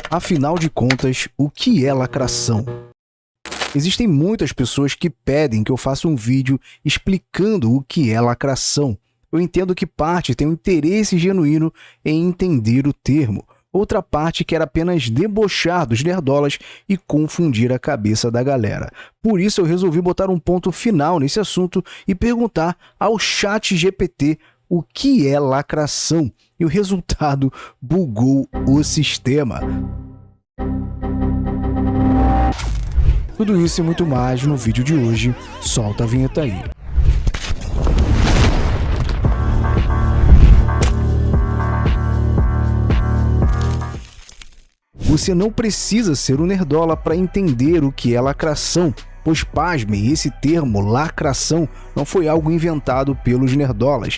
Afinal de contas, o que é lacração? Existem muitas pessoas que pedem que eu faça um vídeo explicando o que é lacração. Eu entendo que parte tem um interesse genuíno em entender o termo. Outra parte quer apenas debochar dos nerdolas e confundir a cabeça da galera. Por isso eu resolvi botar um ponto final nesse assunto e perguntar ao ChatGPT o que é lacração. E o resultado bugou o sistema. Tudo isso e muito mais no vídeo de hoje. Solta a vinheta aí. Você não precisa ser um nerdola para entender o que é lacração, pois, pasmem, esse termo lacração não foi algo inventado pelos nerdolas.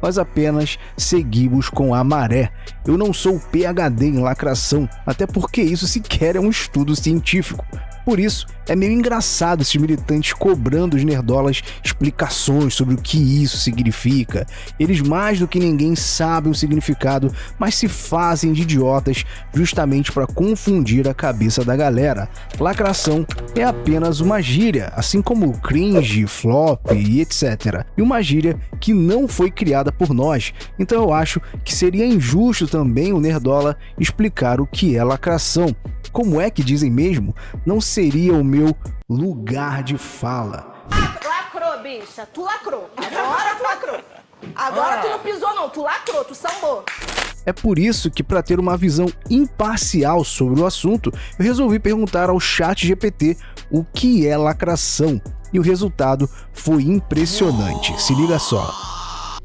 Nós apenas seguimos com a maré. Eu não sou PhD em lacração, até porque isso sequer é um estudo científico. Por isso, é meio engraçado esses militantes cobrando os nerdolas explicações sobre o que isso significa. Eles mais do que ninguém sabem o significado, mas se fazem de idiotas justamente para confundir a cabeça da galera. Lacração é apenas uma gíria, assim como cringe, flop e etc. E uma gíria que não foi criada por nós, então eu acho que seria injusto também o nerdola explicar o que é lacração. Como é que dizem mesmo? Não seria o meu lugar de fala. Lacrou, bicha. Tu lacrou. Agora tu lacrou. Agora tu não pisou não, tu lacrou, tu sambou. É por isso que, para ter uma visão imparcial sobre o assunto, eu resolvi perguntar ao ChatGPT o que é lacração. E o resultado foi impressionante. Se liga só.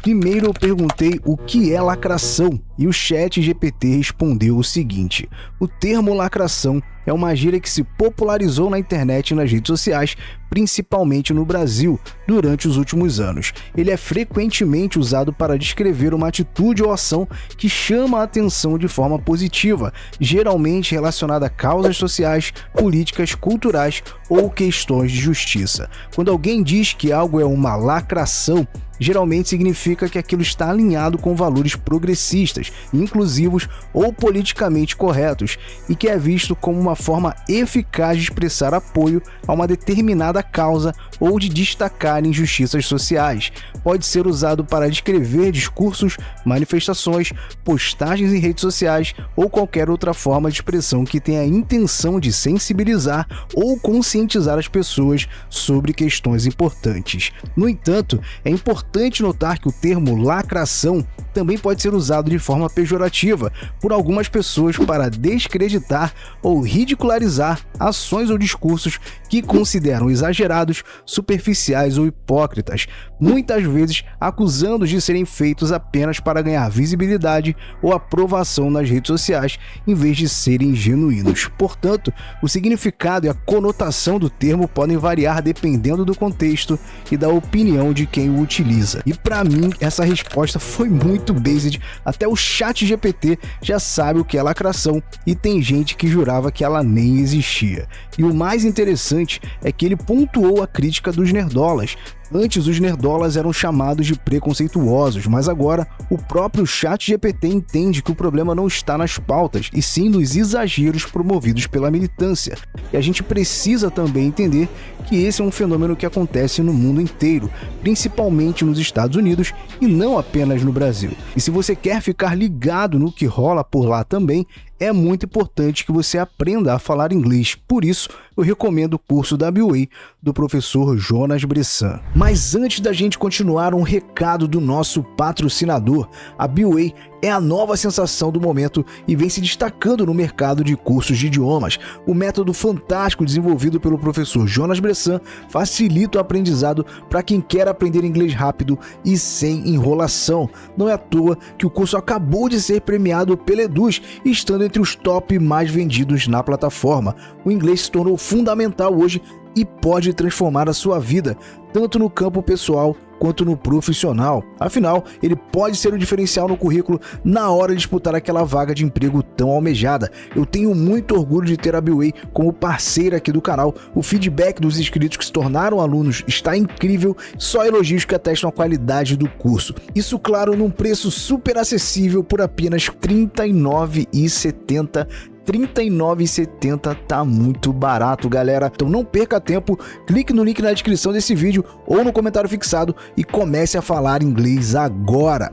Primeiro eu perguntei o que é lacração e o ChatGPT respondeu o seguinte: o termo lacração é uma gíria que se popularizou na internet e nas redes sociais, principalmente no Brasil, durante os últimos anos. Ele é frequentemente usado para descrever uma atitude ou ação que chama a atenção de forma positiva, geralmente relacionada a causas sociais, políticas, culturais ou questões de justiça. Quando alguém diz que algo é uma lacração, geralmente significa que aquilo está alinhado com valores progressistas, inclusivos ou politicamente corretos, e que é visto como uma forma eficaz de expressar apoio a uma determinada causa ou de destacar injustiças sociais. Pode ser usado para descrever discursos, manifestações, postagens em redes sociais ou qualquer outra forma de expressão que tenha a intenção de sensibilizar ou conscientizar as pessoas sobre questões importantes. No entanto, é importante notar que o termo lacração também pode ser usado de forma pejorativa por algumas pessoas para descreditar ou ridicularizar ações ou discursos que consideram exagerados, superficiais ou hipócritas, muitas vezes acusando-os de serem feitos apenas para ganhar visibilidade ou aprovação nas redes sociais, em vez de serem genuínos. Portanto, o significado e a conotação do termo podem variar dependendo do contexto e da opinião de quem o utiliza. E para mim, essa resposta foi muito based, até o ChatGPT já sabe o que é lacração e tem gente que jurava que ela nem existia. E o mais interessante é que ele pontuou a crítica dos nerdolas. Antes, os nerdolas eram chamados de preconceituosos, mas agora o próprio ChatGPT entende que o problema não está nas pautas, e sim nos exageros promovidos pela militância. E a gente precisa também entender que esse é um fenômeno que acontece no mundo inteiro, principalmente nos Estados Unidos e não apenas no Brasil. E se você quer ficar ligado no que rola por lá também, é muito importante que você aprenda a falar inglês. Por isso, eu recomendo o curso da BioWay do professor Jonas Bressan. Mas antes da gente continuar, um recado do nosso patrocinador. A BioWay é a nova sensação do momento e vem se destacando no mercado de cursos de idiomas. O método fantástico desenvolvido pelo professor Jonas Bressan facilita o aprendizado para quem quer aprender inglês rápido e sem enrolação. Não é à toa que o curso acabou de ser premiado pela Eduz, estando entre os top mais vendidos na plataforma. O inglês se tornou fundamental hoje e pode transformar a sua vida, tanto no campo pessoal quanto no profissional. Afinal, ele pode ser um diferencial no currículo na hora de disputar aquela vaga de emprego tão almejada. Eu tenho muito orgulho de ter a B-Way como parceira aqui do canal. O feedback dos inscritos que se tornaram alunos está incrível, só elogios que atestam a qualidade do curso. Isso, claro, num preço super acessível por apenas R$ 39,70. R$ 39,70 tá muito barato, galera. Então não perca tempo, clique no link na descrição desse vídeo ou no comentário fixado e comece a falar inglês agora.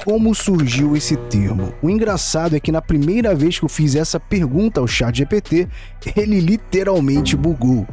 Como surgiu esse termo? O engraçado é que na primeira vez que eu fiz essa pergunta ao ChatGPT, ele literalmente bugou.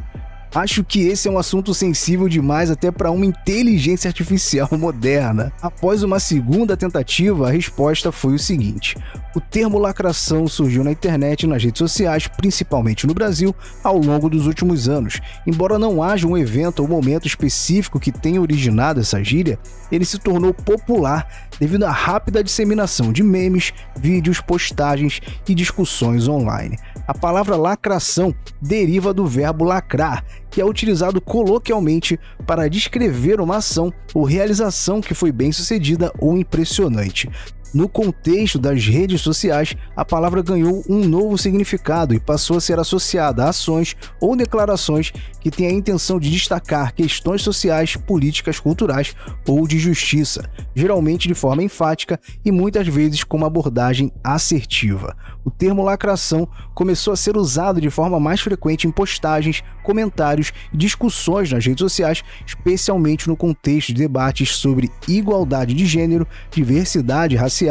Acho que esse é um assunto sensível demais até para uma inteligência artificial moderna. Após uma segunda tentativa, a resposta foi o seguinte: o termo lacração surgiu na internet e nas redes sociais, principalmente no Brasil, ao longo dos últimos anos. Embora não haja um evento ou momento específico que tenha originado essa gíria, ele se tornou popular devido à rápida disseminação de memes, vídeos, postagens e discussões online. A palavra lacração deriva do verbo lacrar, que é utilizado coloquialmente para descrever uma ação ou realização que foi bem-sucedida ou impressionante. No contexto das redes sociais, a palavra ganhou um novo significado e passou a ser associada a ações ou declarações que têm a intenção de destacar questões sociais, políticas, culturais ou de justiça, geralmente de forma enfática e muitas vezes com uma abordagem assertiva. O termo lacração começou a ser usado de forma mais frequente em postagens, comentários e discussões nas redes sociais, especialmente no contexto de debates sobre igualdade de gênero, diversidade racial,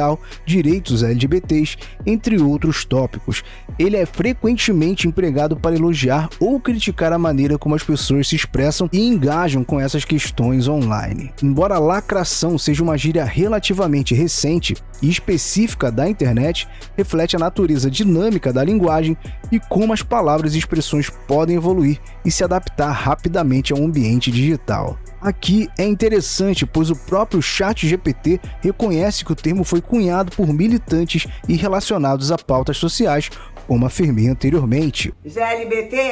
direitos LGBTs, entre outros tópicos. Ele é frequentemente empregado para elogiar ou criticar a maneira como as pessoas se expressam e engajam com essas questões online. Embora a lacração seja uma gíria relativamente recente e específica da internet, reflete a natureza dinâmica da linguagem e como as palavras e expressões podem evoluir e se adaptar rapidamente ao ambiente digital. Aqui é interessante, pois o próprio ChatGPT reconhece que o termo foi cunhado por militantes e relacionados a pautas sociais, como afirmei anteriormente. GLBT,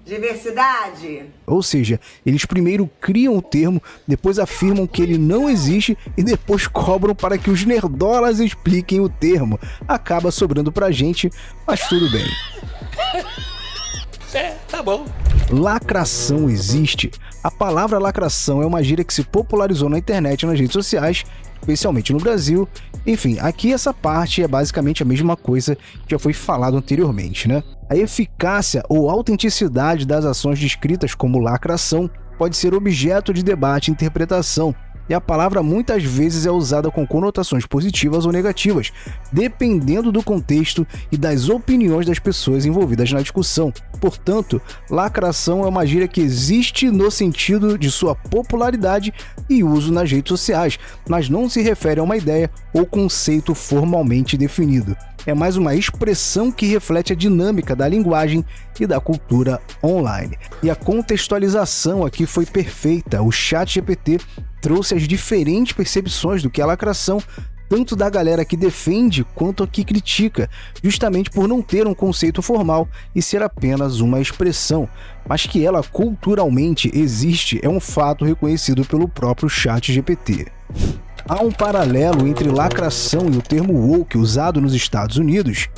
diversidade. Ou seja, eles primeiro criam o termo, depois afirmam que ele não existe e depois cobram para que os nerdolas expliquem o termo. Acaba sobrando pra gente, mas tudo bem. Tá bom. Lacração existe. A palavra lacração é uma gíria que se popularizou na internet e nas redes sociais, especialmente no Brasil. Enfim, aqui essa parte é basicamente a mesma coisa que já foi falado anteriormente, né? A eficácia ou autenticidade das ações descritas como lacração pode ser objeto de debate e interpretação, e a palavra muitas vezes é usada com conotações positivas ou negativas, dependendo do contexto e das opiniões das pessoas envolvidas na discussão. Portanto, lacração é uma gíria que existe no sentido de sua popularidade e uso nas redes sociais, mas não se refere a uma ideia ou conceito formalmente definido. É mais uma expressão que reflete a dinâmica da linguagem e da cultura online. E a contextualização aqui foi perfeita. O ChatGPT trouxe as diferentes percepções do que é lacração, tanto da galera que defende quanto a que critica, justamente por não ter um conceito formal e ser apenas uma expressão, mas que ela culturalmente existe é um fato reconhecido pelo próprio ChatGPT. Há um paralelo entre lacração e o termo woke usado nos Estados Unidos?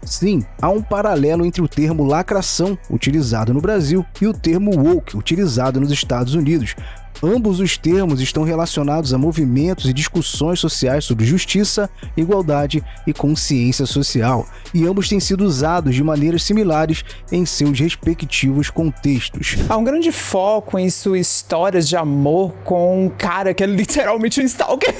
Sim, há um paralelo entre o termo lacração, utilizado no Brasil, e o termo woke, utilizado nos Estados Unidos. Ambos os termos estão relacionados a movimentos e discussões sociais sobre justiça, igualdade e consciência social, e ambos têm sido usados de maneiras similares em seus respectivos contextos. Há um grande foco em suas histórias de amor com um cara que é literalmente um stalker.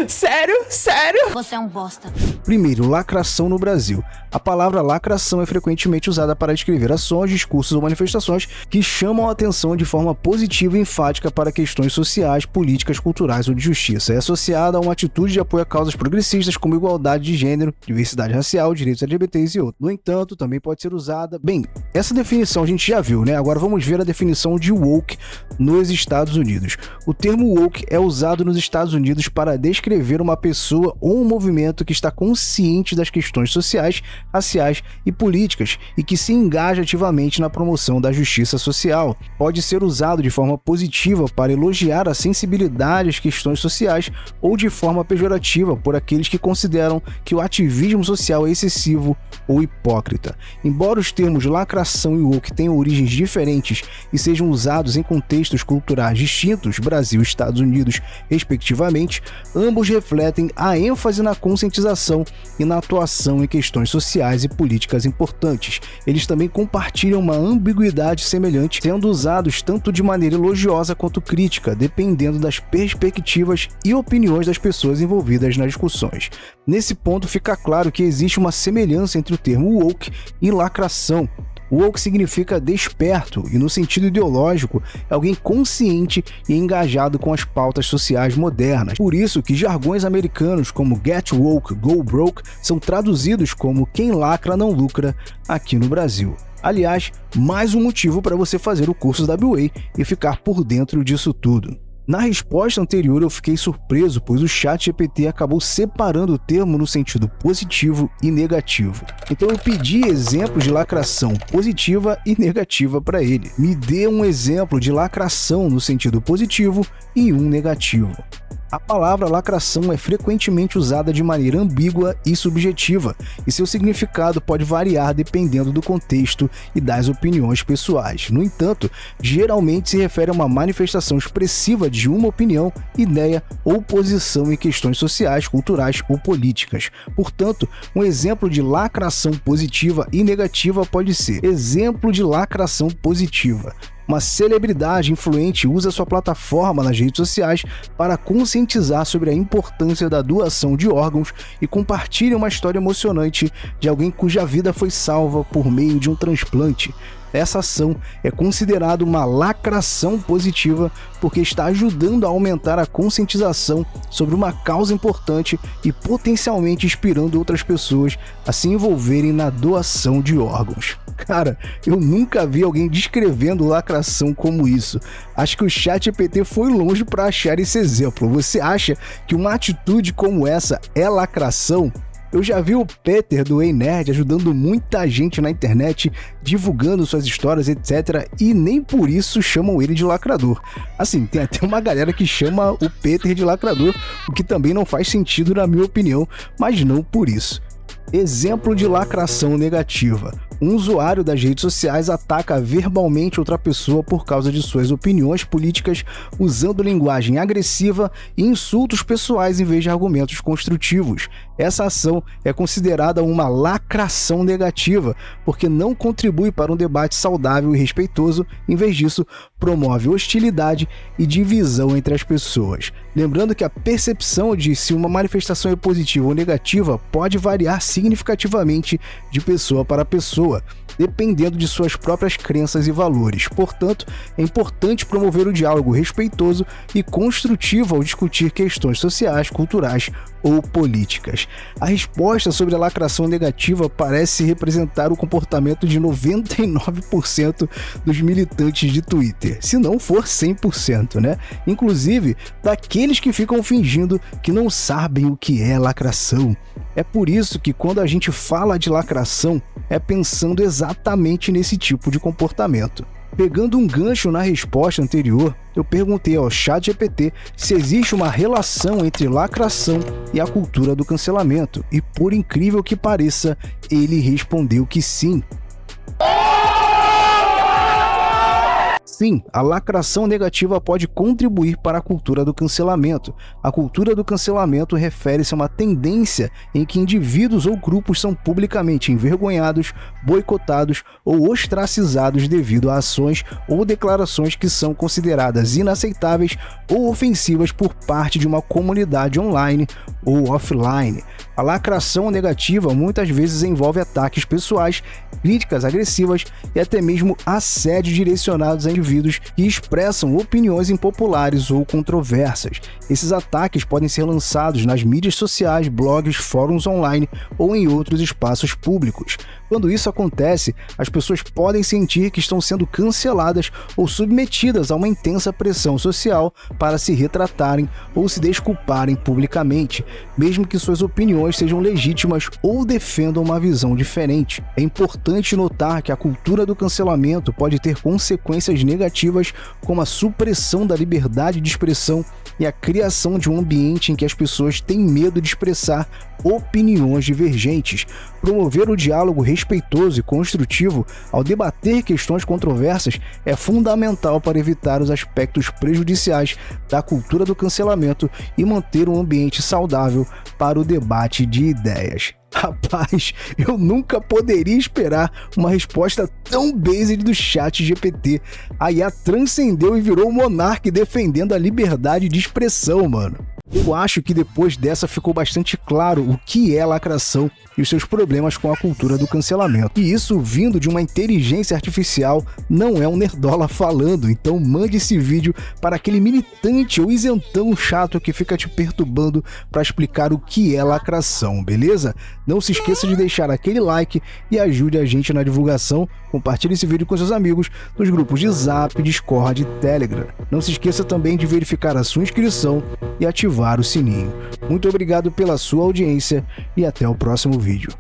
Sério? Sério? Você é um bosta. Primeiro, lacração no Brasil. A palavra lacração é frequentemente usada para descrever ações, discursos ou manifestações que chamam a atenção de forma positiva e enfática para questões sociais, políticas, culturais ou de justiça. É associada a uma atitude de apoio a causas progressistas como igualdade de gênero, diversidade racial, direitos LGBTs e outros. No entanto, também pode ser usada... Bem, essa definição a gente já viu, né? Agora vamos ver a definição de woke nos Estados Unidos. O termo woke é usado nos Estados Unidos para descrever uma pessoa ou um movimento que está consciente das questões sociais, raciais e políticas e que se engaja ativamente na promoção da justiça social. Pode ser usado de forma positiva para elogiar a sensibilidade às questões sociais ou de forma pejorativa por aqueles que consideram que o ativismo social é excessivo ou hipócrita. Embora os termos lacração e woke tenham origens diferentes e sejam usados em contextos culturais distintos, Brasil e Estados Unidos, respectivamente, ambos refletem a ênfase na conscientização e na atuação em questões sociais e políticas importantes. Eles também compartilham uma ambiguidade semelhante, sendo usados tanto de maneira elogiosa quanto crítica, dependendo das perspectivas e opiniões das pessoas envolvidas nas discussões. Nesse ponto fica claro que existe uma semelhança entre o termo woke e lacração. Woke significa desperto e, no sentido ideológico, é alguém consciente e engajado com as pautas sociais modernas. Por isso que jargões americanos como Get Woke, Go Broke são traduzidos como quem lacra não lucra aqui no Brasil. Aliás, mais um motivo para você fazer o curso WA e ficar por dentro disso tudo. Na resposta anterior eu fiquei surpreso, pois o ChatGPT acabou separando o termo no sentido positivo e negativo. Então eu pedi exemplos de lacração positiva e negativa para ele. Me dê um exemplo de lacração no sentido positivo e um negativo. A palavra lacração é frequentemente usada de maneira ambígua e subjetiva, e seu significado pode variar dependendo do contexto e das opiniões pessoais. No entanto, geralmente se refere a uma manifestação expressiva de uma opinião, ideia ou posição em questões sociais, culturais ou políticas. Portanto, um exemplo de lacração positiva e negativa pode ser: exemplo de lacração positiva. Uma celebridade influente usa sua plataforma nas redes sociais para conscientizar sobre a importância da doação de órgãos e compartilha uma história emocionante de alguém cuja vida foi salva por meio de um transplante. Essa ação é considerada uma lacração positiva porque está ajudando a aumentar a conscientização sobre uma causa importante e potencialmente inspirando outras pessoas a se envolverem na doação de órgãos. Cara, eu nunca vi alguém descrevendo lacração como isso. Acho que o ChatGPT foi longe para achar esse exemplo. Você acha que uma atitude como essa é lacração? Eu já vi o Peter do Ei Nerd ajudando muita gente na internet, divulgando suas histórias, etc. E nem por isso chamam ele de lacrador. Assim, tem até uma galera que chama o Peter de lacrador, o que também não faz sentido na minha opinião, mas não por isso. Exemplo de lacração negativa. Um usuário das redes sociais ataca verbalmente outra pessoa por causa de suas opiniões políticas, usando linguagem agressiva e insultos pessoais em vez de argumentos construtivos. Essa ação é considerada uma lacração negativa, porque não contribui para um debate saudável e respeitoso, em vez disso, promove hostilidade e divisão entre as pessoas. Lembrando que a percepção de se uma manifestação é positiva ou negativa pode variar significativamente de pessoa para pessoa, dependendo de suas próprias crenças e valores. Portanto, é importante promover o diálogo respeitoso e construtivo ao discutir questões sociais, culturais ou políticas. A resposta sobre a lacração negativa parece representar o comportamento de 99% dos militantes de Twitter, se não for 100%, né? Inclusive, daqueles que ficam fingindo que não sabem o que é lacração. É por isso que quando a gente fala de lacração, é pensando exatamente nesse tipo de comportamento. Pegando um gancho na resposta anterior, eu perguntei ao ChatGPT se existe uma relação entre lacração e a cultura do cancelamento, e por incrível que pareça, ele respondeu que sim. Sim, a lacração negativa pode contribuir para a cultura do cancelamento. A cultura do cancelamento refere-se a uma tendência em que indivíduos ou grupos são publicamente envergonhados, boicotados ou ostracizados devido a ações ou declarações que são consideradas inaceitáveis ou ofensivas por parte de uma comunidade online ou offline. A lacração negativa muitas vezes envolve ataques pessoais, críticas agressivas e até mesmo assédio direcionados a indivíduos que expressam opiniões impopulares ou controversas. Esses ataques podem ser lançados nas mídias sociais, blogs, fóruns online ou em outros espaços públicos. Quando isso acontece, as pessoas podem sentir que estão sendo canceladas ou submetidas a uma intensa pressão social para se retratarem ou se desculparem publicamente, mesmo que suas opiniões sejam legítimas ou defendam uma visão diferente. É importante notar que a cultura do cancelamento pode ter consequências negativas, como a supressão da liberdade de expressão e a criação de um ambiente em que as pessoas têm medo de expressar opiniões divergentes. Promover o diálogo respeitoso e construtivo ao debater questões controversas é fundamental para evitar os aspectos prejudiciais da cultura do cancelamento e manter um ambiente saudável para o debate de ideias. Rapaz, eu nunca poderia esperar uma resposta tão based do ChatGPT. A IA transcendeu e virou o monarca defendendo a liberdade de expressão, mano. Eu acho que depois dessa ficou bastante claro o que é lacração e os seus problemas com a cultura do cancelamento. E isso vindo de uma inteligência artificial, não é um nerdola falando, então mande esse vídeo para aquele militante ou isentão chato que fica te perturbando para explicar o que é lacração, beleza? Não se esqueça de deixar aquele like e ajude a gente na divulgação. Compartilhe esse vídeo com seus amigos nos grupos de Zap, Discord e Telegram. Não se esqueça também de verificar a sua inscrição e ativar o sininho. Muito obrigado pela sua audiência e até o próximo vídeo.